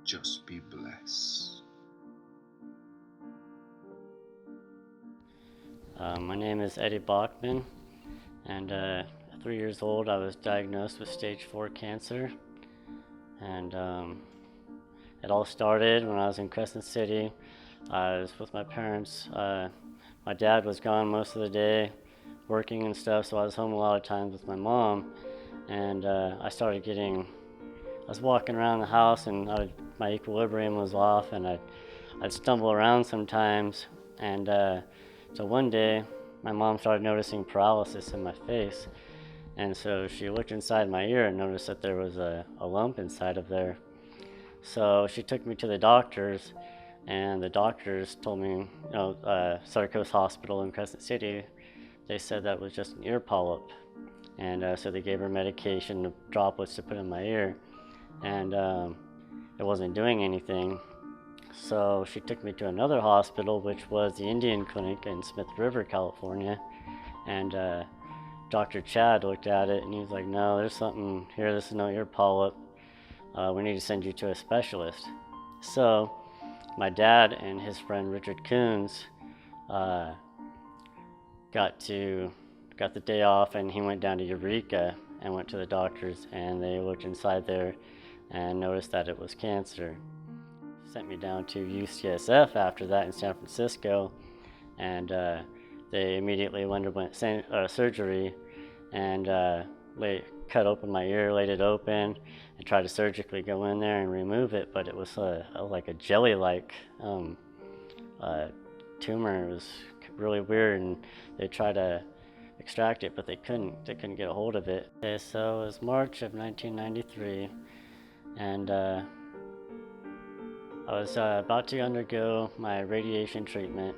Just be blessed. My name is Eddie Bachmann, and at 3 years old I was diagnosed with stage 4 cancer. And it all started when I was in Crescent City. I was with my parents. My dad was gone most of the day working and stuff, so I was home a lot of times with my mom. And I was walking around the house and my equilibrium was off, and I'd stumble around sometimes. And so one day, my mom started noticing paralysis in my face. And so she looked inside my ear and noticed that there was a lump inside of there. So she took me to the doctors, and the doctors told me, Sarcos Hospital in Crescent City, they said that was just an ear polyp. And so they gave her medication, droplets to put in my ear, and it wasn't doing anything. So she took me to another hospital, which was the Indian Clinic in Smith River, California. And Dr. Chad looked at it and he was like, "No, there's something here. This is no ear polyp. We need to send you to a specialist." So my dad and his friend Richard Coons got the day off, and he went down to Eureka and went to the doctors, and they looked inside there and noticed that it was cancer. Sent me down to UCSF after that in San Francisco, and they immediately underwent surgery and cut open my ear, laid it open, and tried to surgically go in there and remove it, but it was like a jelly-like tumor. It was really weird, and they tried to extract it, but they couldn't get a hold of it. Okay, so it was March of 1993, and I was about to undergo my radiation treatment,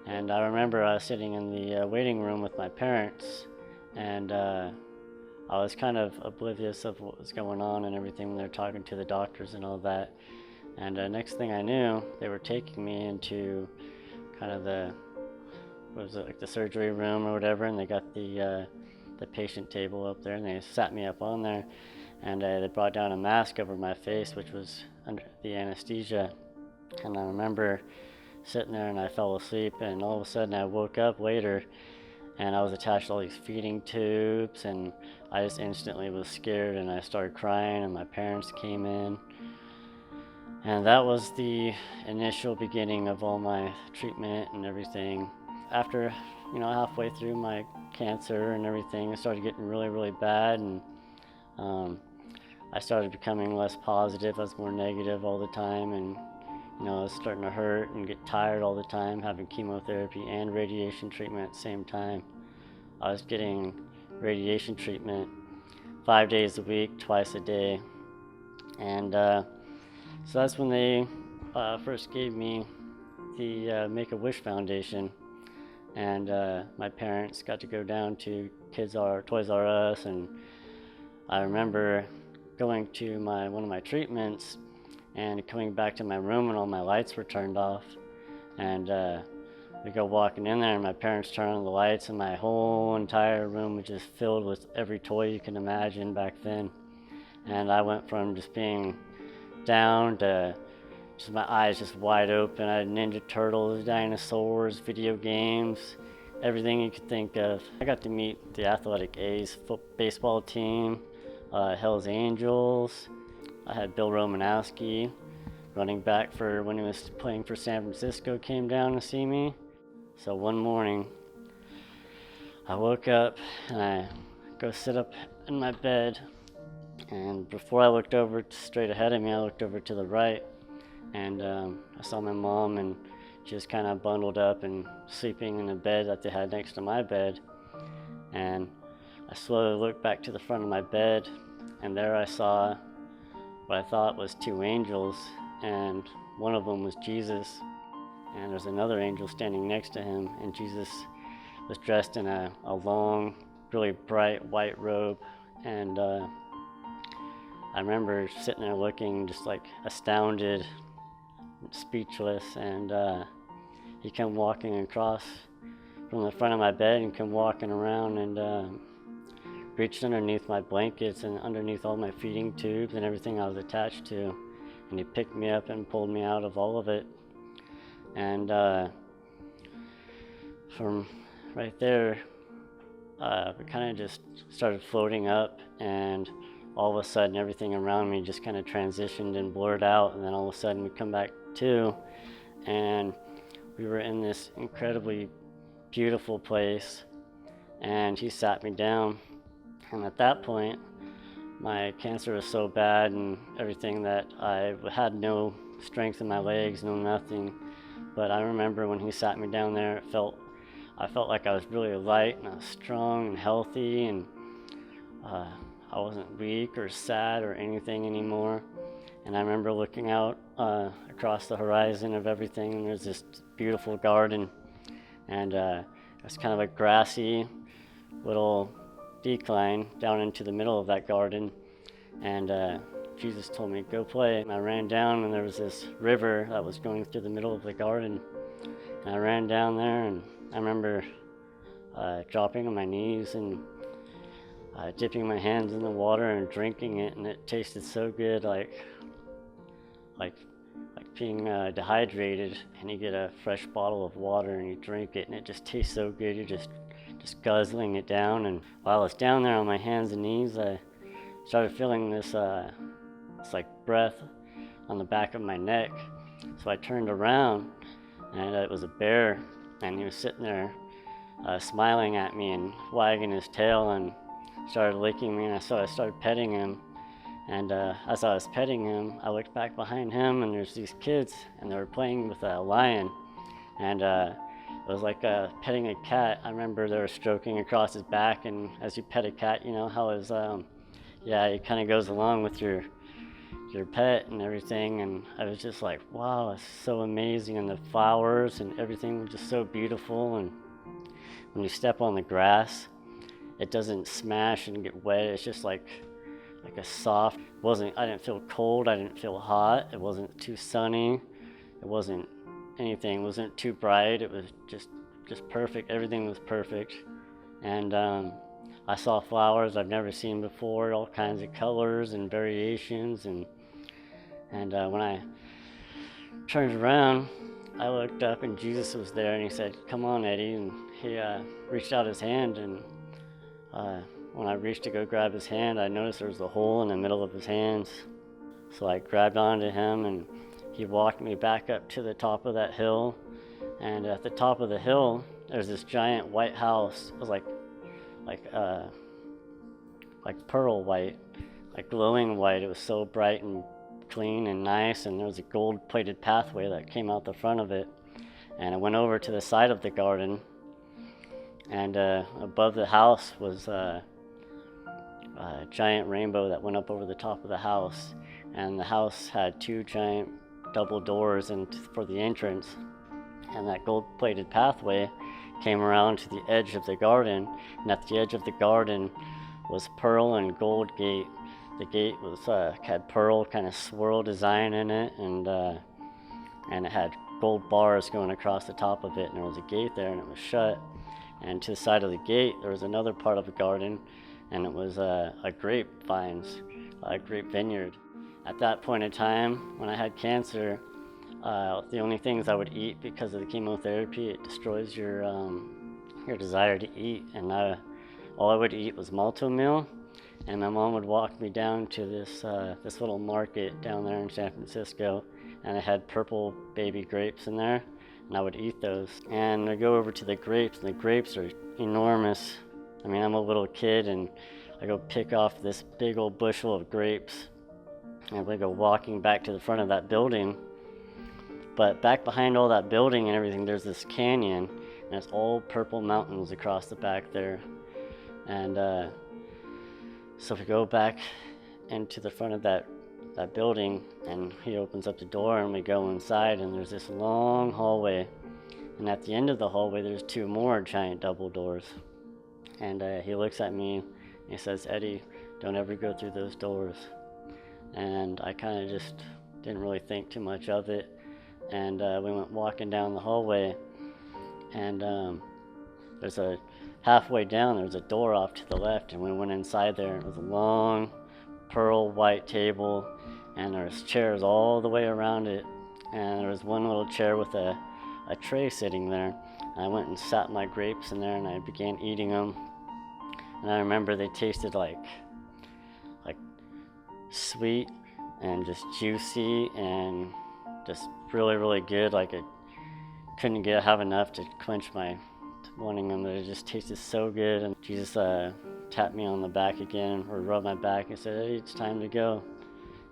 and I remember I was sitting in the waiting room with my parents, and I was kind of oblivious of what was going on and everything when they were talking to the doctors and all that. And next thing I knew, they were taking me into kind of like the surgery room or whatever, and they got the patient table up there, and they sat me up on there, and they brought down a mask over my face, which was under the anesthesia. And I remember sitting there and I fell asleep, and all of a sudden I woke up later and I was attached to all these feeding tubes, and I just instantly was scared, and I started crying, and my parents came in. And that was the initial beginning of all my treatment and everything. After, halfway through my cancer and everything, it started getting really, really bad, and I started becoming less positive. I was more negative all the time, and it was starting to hurt and get tired all the time, having chemotherapy and radiation treatment at the same time. I was getting radiation treatment 5 days a week, twice a day, and so that's when they first gave me the Make-A-Wish Foundation, and my parents got to go down to Toys R Us, and I remember going to one of my treatments and coming back to my room and all my lights were turned off, and we go walking in there and my parents turn on the lights, and my whole entire room was just filled with every toy you can imagine back then. And I went from just being down to just my eyes just wide open. I had Ninja Turtles, dinosaurs, video games, everything you could think of. I got to meet the Athletic A's baseball team, Hell's Angels. I had Bill Romanowski, running back for when he was playing for San Francisco, came down to see me. So one morning, I woke up and I go sit up in my bed, and before I looked over straight ahead of me, I looked over to the right, and I saw my mom, and she was kind of bundled up and sleeping in the bed that they had next to my bed. And I slowly looked back to the front of my bed, and there I saw what I thought was two angels, and one of them was Jesus, and there's another angel standing next to him, and Jesus was dressed in a long, really bright white robe. And I remember sitting there looking just like astounded, speechless, and he came walking across from the front of my bed and came walking around and reached underneath my blankets and underneath all my feeding tubes and everything I was attached to, and he picked me up and pulled me out of all of it. And from right there, we kind of just started floating up, and all of a sudden everything around me just kind of transitioned and blurred out, and then all of a sudden we come back to, and we were in this incredibly beautiful place, and he sat me down. And at that point, my cancer was so bad and everything that I had no strength in my legs, no nothing. But I remember when he sat me down there, I felt like I was really light, and I was strong and healthy, and I wasn't weak or sad or anything anymore. And I remember looking out across the horizon of everything, and there's this beautiful garden, and it's kind of a grassy little decline down into the middle of that garden. And Jesus told me, go play. And I ran down, and there was this river that was going through the middle of the garden. And I ran down there, and I remember dropping on my knees and dipping my hands in the water and drinking it, and it tasted so good, like being dehydrated, and you get a fresh bottle of water and you drink it, and it just tastes so good. You're just guzzling it down. And while I was down there on my hands and knees, I started feeling this like breath on the back of my neck. So I turned around, and it was a bear, and he was sitting there smiling at me and wagging his tail and started licking me, and so I started petting him. And as I was petting him, I looked back behind him, and there's these kids, and they were playing with a lion. And it was like petting a cat. I remember they were stroking across his back, and as you pet a cat, you know how his it kind of goes along with your pet and everything. And I was just like, wow, it's so amazing, and the flowers and everything were just so beautiful. And when you step on the grass, it doesn't smash and get wet. It's just like a soft. I didn't feel cold, I didn't feel hot, it wasn't too sunny, it wasn't anything, it wasn't too bright, it was just perfect. Everything was perfect. And I saw flowers I've never seen before, all kinds of colors and variations. And when I turned around, I looked up, and Jesus was there, and he said, come on, Eddie. And he reached out his hand, and when I reached to go grab his hand, I noticed there was a hole in the middle of his hands. So I grabbed onto him, and he walked me back up to the top of that hill. And at the top of the hill, there's this giant white house. It was like pearl white, like glowing white. It was so bright and clean and nice, and there was a gold-plated pathway that came out the front of it. And I went over to the side of the garden, and above the house was a giant rainbow that went up over the top of the house. And the house had two giant double doors for the entrance. And that gold-plated pathway came around to the edge of the garden. And at the edge of the garden was pearl and gold gate. The gate had pearl kind of swirl design in it, and it had gold bars going across the top of it. And there was a gate there, and it was shut. And to the side of the gate, there was another part of the garden, and it was a grape vineyard. At that point in time, when I had cancer, the only things I would eat, because of the chemotherapy, it destroys your desire to eat. And all I would eat was malto meal, and my mom would walk me down to this little market down there in San Francisco, and it had purple baby grapes in there, and I would eat those. And I go over to the grapes, and the grapes are enormous. I mean, I'm a little kid, and I go pick off this big old bushel of grapes, and we go walking back to the front of that building. But back behind all that building and everything, there's this canyon, and it's all purple mountains across the back there. And so we go back into the front of that building, and he opens up the door, and we go inside, and there's this long hallway. And at the end of the hallway, there's two more giant double doors. And he looks at me, and he says, Eddie, don't ever go through those doors. And I kind of just didn't really think too much of it. And we went walking down the hallway, and halfway down, there was a door off to the left, and we went inside there. It was a long pearl white table, and there was chairs all the way around it, and there was one little chair with a tray sitting there. I went and sat my grapes in there, and I began eating them. And I remember they tasted like sweet and just juicy and just really, really good. Like I couldn't have enough to quench my wanting them. It just tasted so good. And Jesus tapped me on the back again, or rubbed my back, and said, "Hey, it's time to go."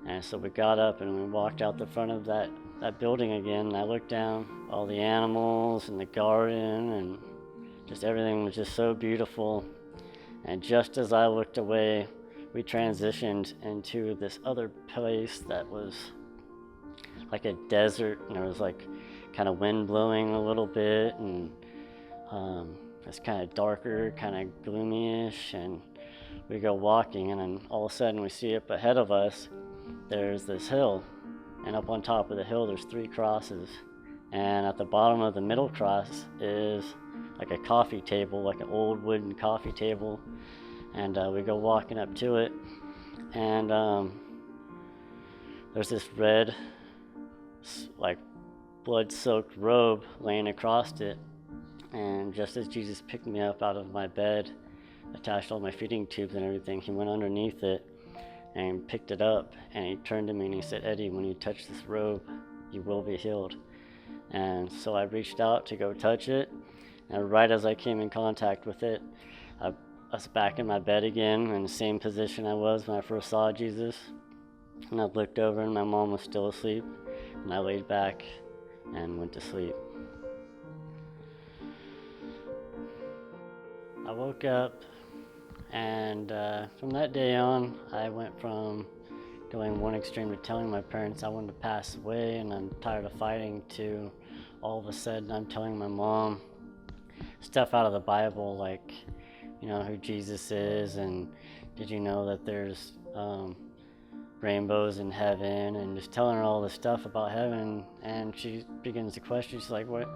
And so we got up and we walked out the front of that building again. And I looked down, all the animals and the garden, and just everything was just so beautiful. And just as I looked away, we transitioned into this other place that was like a desert, and there was like kind of wind blowing a little bit, and it's kind of darker, kind of gloomy-ish. And we go walking, and then all of a sudden we see up ahead of us there's this hill, and up on top of the hill there's 3 crosses, and at the bottom of the middle cross is like a coffee table, like an old wooden coffee table. And we go walking up to it, and there's this red, like blood-soaked robe laying across it. And just as Jesus picked me up out of my bed, attached all my feeding tubes and everything, he went underneath it and picked it up, and he turned to me and he said, "Eddie, when you touch this robe, you will be healed." And so I reached out to go touch it, and right as I came in contact with it, I was back in my bed again, in the same position I was when I first saw Jesus. And I looked over and my mom was still asleep, and I laid back and went to sleep. I woke up, and from that day on, I went from going one extreme to telling my parents I wanted to pass away and I'm tired of fighting, to all of a sudden I'm telling my mom stuff out of the Bible, like, you know, who Jesus is, and did you know that there's rainbows in heaven, and just telling her all this stuff about heaven. And she begins to question, she's like, "What?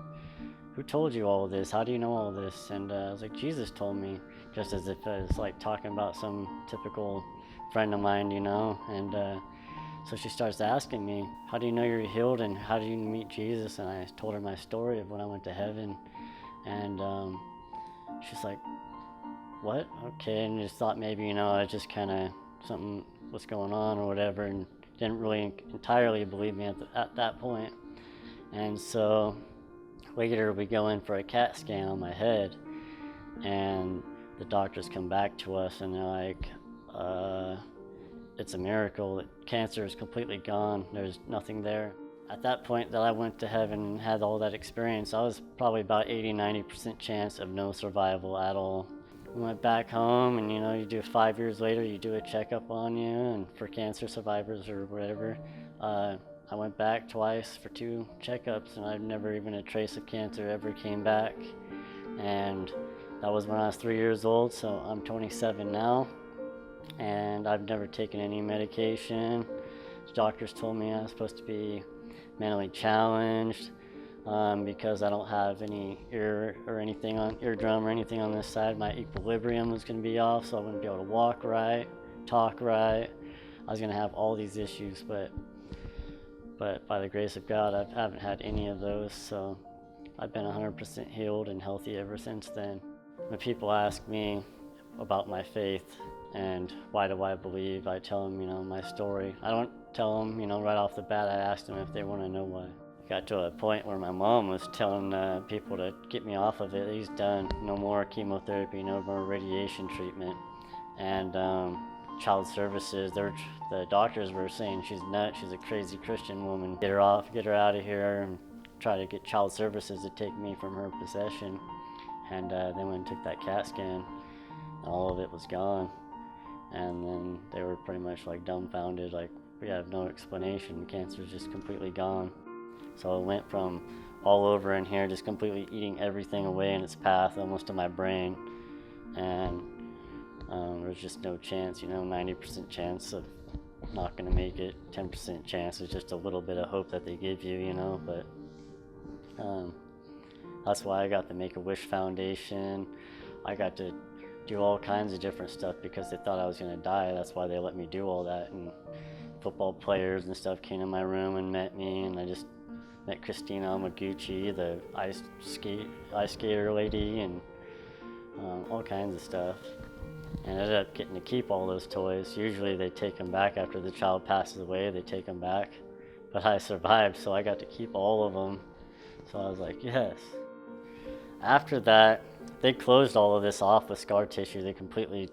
Who told you all this? How do you know all this?" And I was like, "Jesus told me," just as if I was like talking about some typical friend of mine, you know. And so she starts asking me, "How do you know you're healed, and how do you meet Jesus?" And I told her my story of when I went to heaven. And she's like, "What? Okay." And just thought maybe, you know, I just kind of something was going on or whatever, and didn't really entirely believe me at that point. And so later we go in for a CAT scan on my head, and the doctors come back to us and they're like, "It's a miracle. Cancer is completely gone. There's nothing there." At that point that I went to heaven and had all that experience, I was probably about 80-90% chance of no survival at all. We went back home, and you know, you do 5 years later, you do a checkup on you, and for cancer survivors or whatever. I went back twice for 2 checkups, and I've never even a trace of cancer ever came back. And that was when I was 3 years old, so I'm 27 now, and I've never taken any medication. The doctors told me I was supposed to be mentally challenged, because I don't have any eardrum or anything on this side. My equilibrium was going to be off, so I wouldn't be able to walk right, talk right. I was going to have all these issues, but by the grace of God, I haven't had any of those. So I've been 100% healed and healthy ever since then. When people ask me about my faith and why do I believe, I tell them, you know, my story. I don't tell them, you know, right off the bat. I ask them if they want to know why. Got to a point where my mom was telling people to get me off of it. He's done. No more chemotherapy, no more radiation treatment. And child services, the doctors were saying she's nuts, she's a crazy Christian woman. Get her off, get her out of here, and try to get child services to take me from her possession. And then when I took that CAT scan, all of it was gone. And then they were pretty much like dumbfounded, like, we have no explanation, cancer's just completely gone. So it went from all over in here, just completely eating everything away in its path, almost to my brain. And there's just no chance, you know, 90% chance of not going to make it, 10% chance is just a little bit of hope that they give you, you know. But that's why I got the Make-A-Wish Foundation. I got to do all kinds of different stuff because they thought I was going to die. That's why they let me do all that. And football players and stuff came to my room and met me, and I just met Christina Amaguchi, the ice skater lady, and all kinds of stuff. And I ended up getting to keep all those toys. Usually they take them back after the child passes away, they take them back. But I survived, so I got to keep all of them. So I was like, yes. After that, they closed all of this off with scar tissue. They completely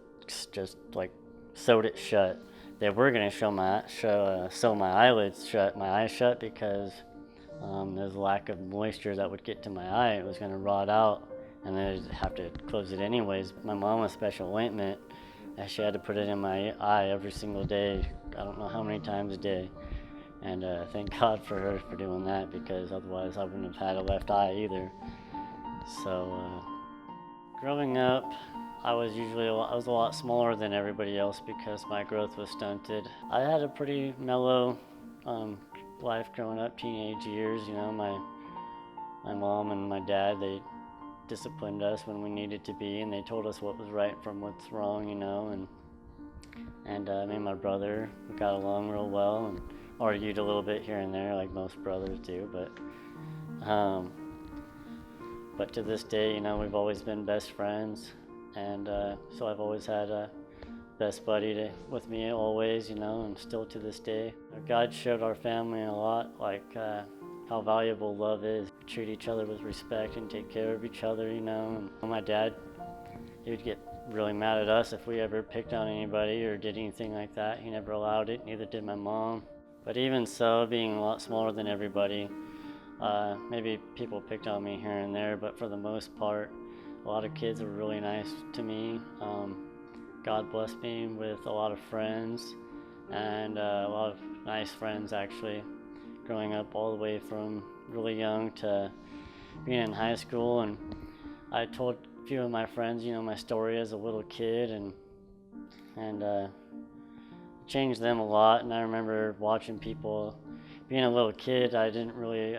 just like sewed it shut. They were gonna sew my eyelids shut, my eyes shut, because there's a lack of moisture that would get to my eye. It was gonna rot out, and then I'd have to close it anyways. My mom was special ointment, and she had to put it in my eye every single day. I don't know how many times a day. And thank God for her for doing that, because otherwise I wouldn't have had a left eye either. So growing up, I was a lot smaller than everybody else because my growth was stunted. I had a pretty mellow life growing up, teenage years. You know, my mom and my dad, they disciplined us when we needed to be, and they told us what was right from what's wrong, you know. And me and my brother, we got along real well and argued a little bit here and there, like most brothers do. But to this day, you know, we've always been best friends. And so I've always had a best buddy with me always, you know, and still to this day. God showed our family a lot, like how valuable love is. Treat each other with respect and take care of each other, you know. And my dad, he would get really mad at us if we ever picked on anybody or did anything like that. He never allowed it, neither did my mom. But even so, being a lot smaller than everybody, maybe people picked on me here and there, but for the most part, a lot of kids were really nice to me. God blessed me with a lot of friends, and a lot of nice friends actually, growing up all the way from really young to being in high school. And I told a few of my friends, you know, my story as a little kid, and changed them a lot. And I remember watching people, being a little kid, I didn't really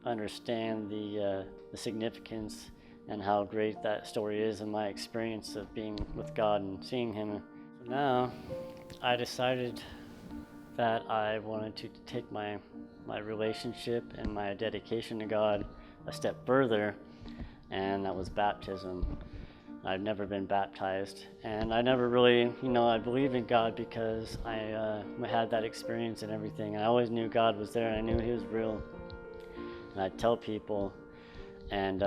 understand the significance and how great that story is in my experience of being with God and seeing Him. So now I decided that I wanted to take my relationship and my dedication to God a step further, and that was baptism. I've never been baptized, and I never really, you know, I believe in God because I had that experience and everything. I always knew God was there, and I knew He was real, and I'd tell people, and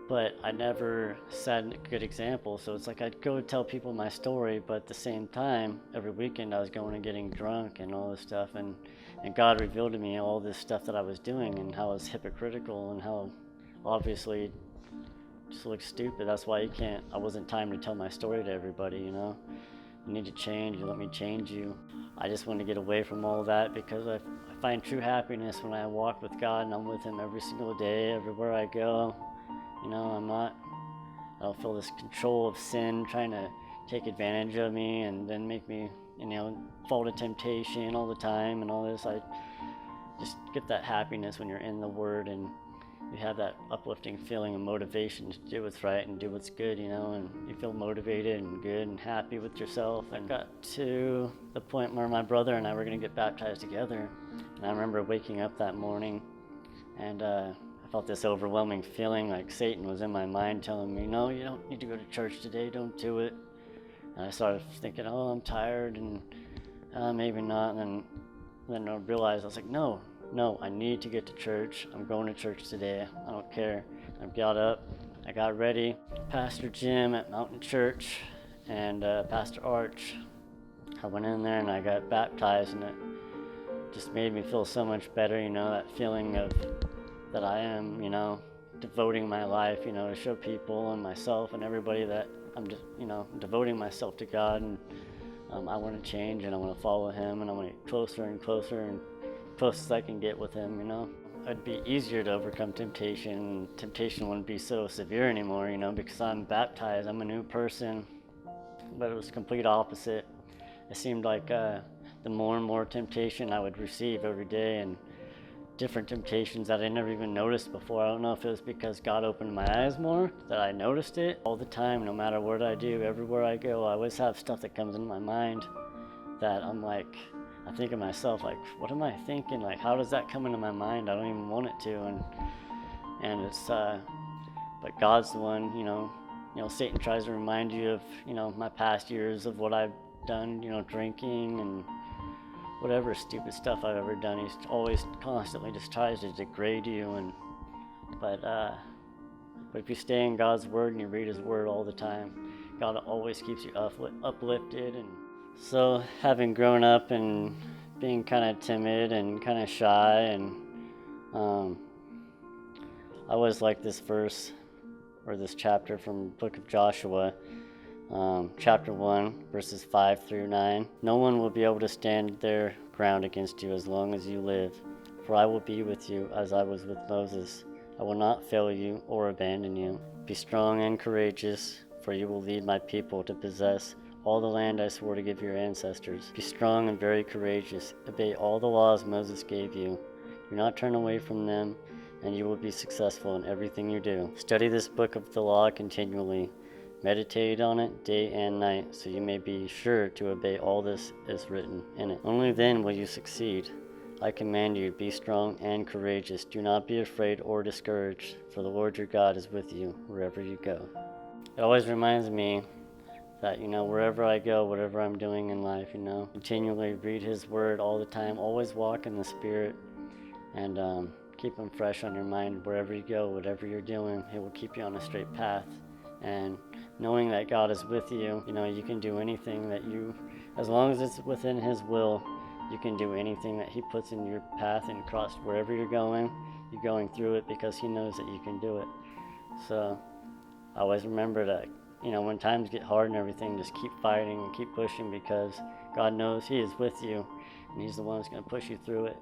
but I never set a good example. So it's like I'd go tell people my story, but at the same time, every weekend I was going and getting drunk and all this stuff, and God revealed to me all this stuff that I was doing and how I was hypocritical and how obviously just looked stupid. That's why I wasn't time to tell my story to everybody, you know. You need to change, you let me change you. I just want to get away from all that because I find true happiness when I walk with God and I'm with Him every single day, everywhere I go. You know, I don't feel this control of sin trying to take advantage of me and then make me, you know, fall to temptation all the time and all this. I just get that happiness when you're in the Word and you have that uplifting feeling of motivation to do what's right and do what's good, you know, and you feel motivated and good and happy with yourself. I got to the point where my brother and I were going to get baptized together, and I remember waking up that morning and I felt this overwhelming feeling like Satan was in my mind telling me, no, you don't need to go to church today, don't do it. And I started thinking, oh, I'm tired and maybe not. And then I realized, I was like, no, I need to get to church. I'm going to church today. I don't care. I got up, I got ready. Pastor Jim at Mountain Church and Pastor Arch. I went in there and I got baptized, and it just made me feel so much better, you know, that feeling of that I am, you know, devoting my life, you know, to show people and myself and everybody that I'm just, you know, devoting myself to God, and I want to change and I want to follow Him, and I want to get closer and closer and close as I can get with Him, you know. It'd be easier to overcome temptation. Temptation wouldn't be so severe anymore, you know, because I'm baptized, I'm a new person. But it was complete opposite. It seemed like the more and more temptation I would receive every day, and different temptations that I never even noticed before. I don't know if it was because God opened my eyes more that I noticed it all the time. No matter what I do, everywhere I go, I always have stuff that comes into my mind. that I'm like, I think of myself, like, what am I thinking? Like, how does that come into my mind? I don't even want it to. And it's, but God's the one, Satan tries to remind you of, my past years of what I've done, drinking and whatever stupid stuff I've ever done. He's always constantly just tries to degrade you. But if you stay in God's word and you read his word all the time, God always keeps you uplifted. And so having grown up and being kind of timid and kind of shy, and I always like this verse or this chapter from the book of Joshua, chapter 1, verses 5 through 9. No one will be able to stand their ground against you as long as you live, for I will be with you as I was with Moses. I will not fail you or abandon you. Be strong and courageous, for you will lead my people to possess all the land I swore to give your ancestors. Be strong and very courageous. Obey all the laws Moses gave you. Do not turn away from them, and you will be successful in everything you do. Study this book of the law continually. Meditate on it day and night, so you may be sure to obey all this is written in it. Only then will you succeed. I command you, be strong and courageous. Do not be afraid or discouraged, for the Lord your God is with you wherever you go. It always reminds me that, wherever I go, whatever I'm doing in life, continually read his word all the time. Always walk in the Spirit, and keep him fresh on your mind wherever you go, whatever you're doing. He will keep you on a straight path. And knowing that God is with you, you can do anything that as long as it's within his will, you can do anything that he puts in your path and cross wherever you're going through it because he knows that you can do it. So I always remember that, when times get hard and everything, just keep fighting and keep pushing because God knows he is with you and he's the one who's going to push you through it.